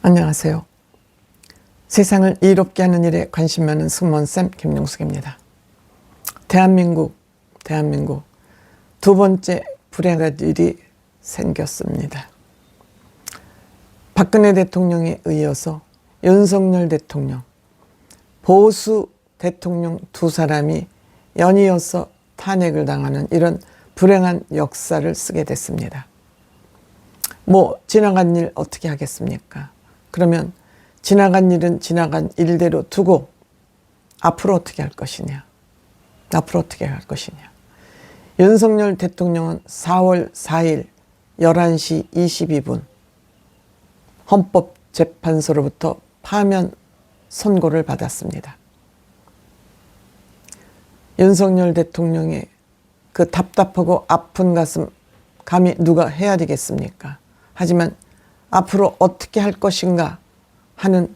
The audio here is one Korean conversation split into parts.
안녕하세요. 세상을 이롭게 하는 일에 관심 많은 승무원쌤 김용숙입니다. 대한민국 두 번째 불행한 일이 생겼습니다. 박근혜 대통령에 이어서 윤석열 대통령, 보수 대통령 두 사람이 연이어서 탄핵을 당하는 이런 불행한 역사를 쓰게 됐습니다. 지나간 일 어떻게 하겠습니까? 그러면 지나간 일은 지나간 일대로 두고 앞으로 어떻게 할 것이냐? 윤석열 대통령은 4월 4일 11시 22분 헌법재판소로부터 파면 선고를 받았습니다. 윤석열 대통령의 그 답답하고 아픈 가슴 감히 누가 헤아리겠습니까? 하지만 앞으로 어떻게 할 것인가 하는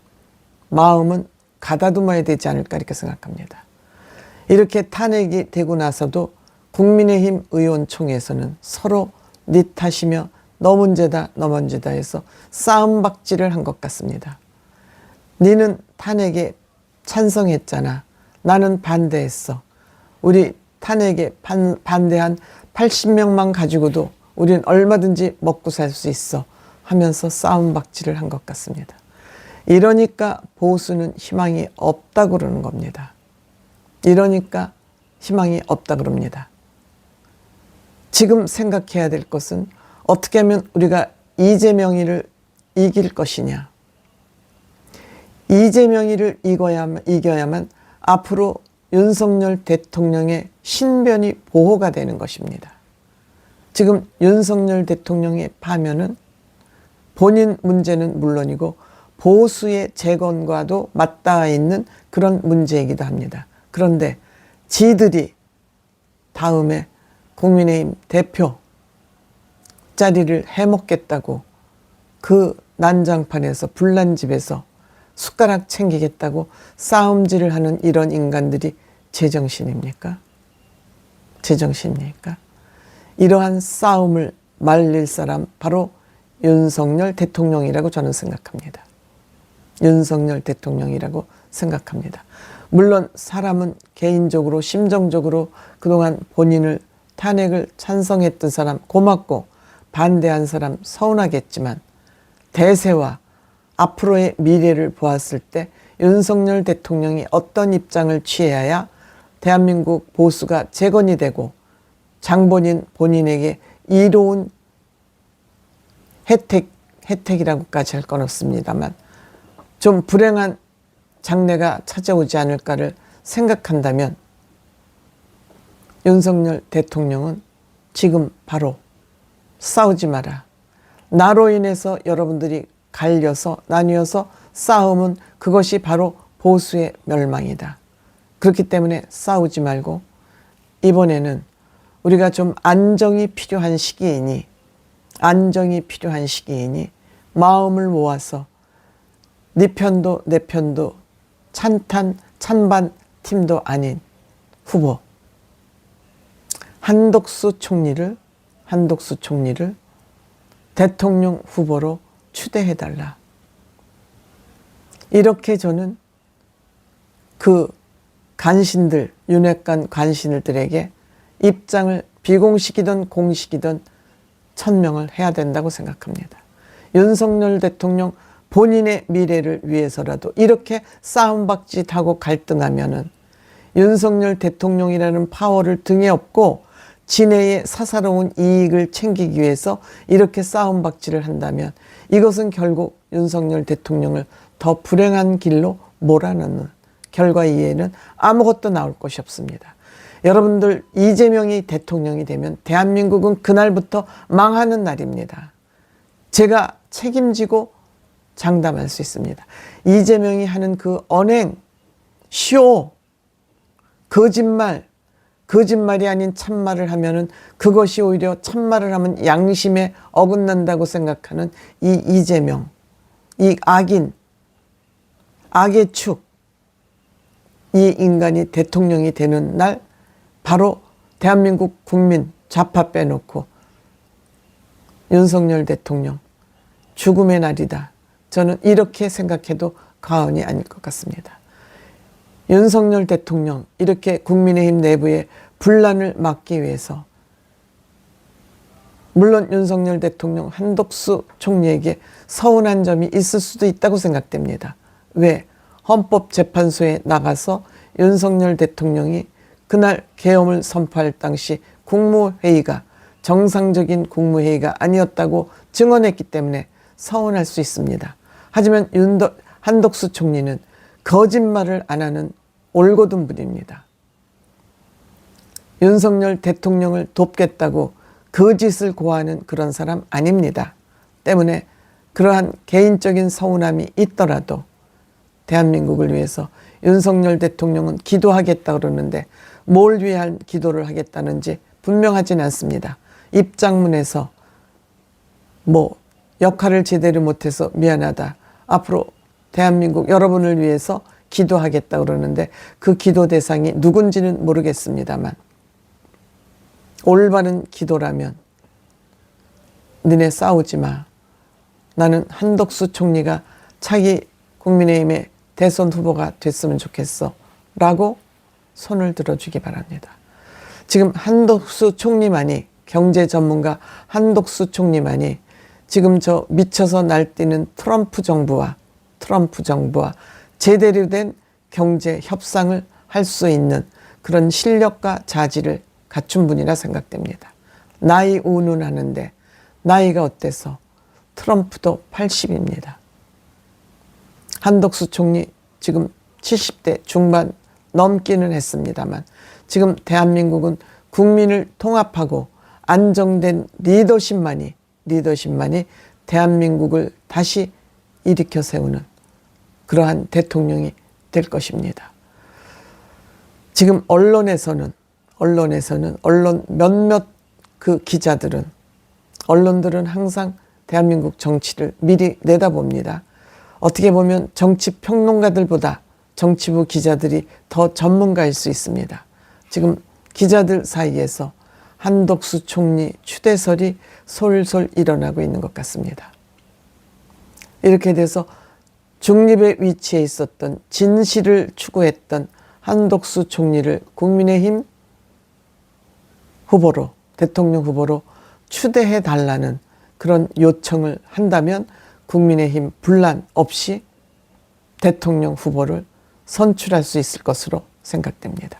마음은 가다듬어야 되지 않을까 이렇게 생각합니다. 이렇게 탄핵이 되고 나서도 국민의힘 의원총회에서는 서로 네 탓이며 너 문제다 해서 싸움박질을 한 것 같습니다. 너는 탄핵에 찬성했잖아. 나는 반대했어. 우리 탄핵에 반대한 80명만 가지고도 우린 얼마든지 먹고 살 수 있어 하면서 싸움박질을 한 것 같습니다. 이러니까 보수는 희망이 없다 그러는 겁니다. 지금 생각해야 될 것은 어떻게 하면 우리가 이재명이를 이길 것이냐. 이재명이를 이겨야만 앞으로 윤석열 대통령의 신변이 보호가 되는 것입니다. 지금 윤석열 대통령의 파면은 본인 문제는 물론이고 보수의 재건과도 맞닿아 있는 그런 문제이기도 합니다. 그런데 지들이 다음에 국민의힘 대표 자리를 해먹겠다고 그 난장판에서 불난집에서 숟가락 챙기겠다고 싸움질을 하는 이런 인간들이 제정신입니까? 이러한 싸움을 말릴 사람 바로 윤석열 대통령이라고 저는 생각합니다. 물론 사람은 개인적으로 심정적으로 그동안 본인을 탄핵을 찬성했던 사람 고맙고 반대한 사람 서운하겠지만 대세와 앞으로의 미래를 보았을 때 윤석열 대통령이 어떤 입장을 취해야 대한민국 보수가 재건이 되고 장본인 본인에게 이로운 혜택이라고까지 할 건 없습니다만 좀 불행한 장래가 찾아오지 않을까를 생각한다면 윤석열 대통령은 지금 바로 싸우지 마라. 나로 인해서 여러분들이 갈려서 나뉘어서 싸움은 그것이 바로 보수의 멸망이다. 그렇기 때문에 싸우지 말고 이번에는 우리가 좀 안정이 필요한 시기이니 마음을 모아서 네 편도 내 편도 찬반 팀도 아닌 후보 한덕수 총리를 대통령 후보로 추대해달라. 이렇게 저는 그 간신들, 윤핵관 간신들에게 입장을 비공식이든 공식이든 천명을 해야 된다고 생각합니다. 윤석열 대통령 본인의 미래를 위해서라도 이렇게 싸움박질하고 갈등하면은 윤석열 대통령이라는 파워를 등에 업고 진해의 사사로운 이익을 챙기기 위해서 이렇게 싸움박질을 한다면 이것은 결국 윤석열 대통령을 더 불행한 길로 몰아넣는 결과 이외에는 아무것도 나올 것이 없습니다. 여러분들 이재명이 대통령이 되면 대한민국은 그날부터 망하는 날입니다. 제가 책임지고 장담할 수 있습니다. 이재명이 하는 그 언행, 쇼, 거짓말이 아닌 참말을 하면은 그것이 오히려 참말을 하면 양심에 어긋난다고 생각하는 이 이재명, 이 악인, 악의 축, 이 인간이 대통령이 되는 날 바로 대한민국 국민 좌파 빼놓고 윤석열 대통령 죽음의 날이다. 저는 이렇게 생각해도 과언이 아닐 것 같습니다. 윤석열 대통령 이렇게 국민의힘 내부의 분란을 막기 위해서 물론 윤석열 대통령 한덕수 총리에게 서운한 점이 있을 수도 있다고 생각됩니다. 왜? 헌법재판소에 나가서 윤석열 대통령이 그날 계엄을 선포할 당시 국무회의가 정상적인 국무회의가 아니었다고 증언했기 때문에 서운할 수 있습니다. 하지만 한덕수 총리는 거짓말을 안 하는 올곧은 분입니다. 윤석열 대통령을 돕겠다고 거짓을 고하는 그런 사람 아닙니다. 때문에 그러한 개인적인 서운함이 있더라도 대한민국을 위해서 윤석열 대통령은 기도하겠다 그러는데 뭘 위한 기도를 하겠다는지 분명하진 않습니다. 입장문에서 역할을 제대로 못해서 미안하다. 앞으로 대한민국 여러분을 위해서 기도하겠다 그러는데 그 기도 대상이 누군지는 모르겠습니다만 올바른 기도라면 너네 싸우지 마. 나는 한덕수 총리가 차기 국민의힘의 대선 후보가 됐으면 좋겠어. 라고 손을 들어주기 바랍니다. 지금 한덕수 총리만이 경제 전문가 한덕수 총리만이 지금 저 미쳐서 날뛰는 트럼프 정부와 제대로 된 경제 협상을 할 수 있는 그런 실력과 자질을 갖춘 분이라 생각됩니다. 나이 운운하는데 나이가 어때서 트럼프도 80입니다. 한덕수 총리 지금 70대 중반 넘기는 했습니다만 지금 대한민국은 국민을 통합하고 안정된 리더십만이 대한민국을 다시 일으켜 세우는 그러한 대통령이 될 것입니다. 지금 언론에서는 언론 몇몇 그 언론들은 항상 대한민국 정치를 미리 내다봅니다. 어떻게 보면 정치 평론가들보다 정치부 기자들이 더 전문가일 수 있습니다. 지금 기자들 사이에서 한덕수 총리 추대설이 솔솔 일어나고 있는 것 같습니다. 이렇게 돼서 중립의 위치에 있었던 진실을 추구했던 한덕수 총리를 국민의힘 후보로, 대통령 후보로 추대해 달라는 그런 요청을 한다면 국민의힘 분란 없이 대통령 후보를 선출할 수 있을 것으로 생각됩니다.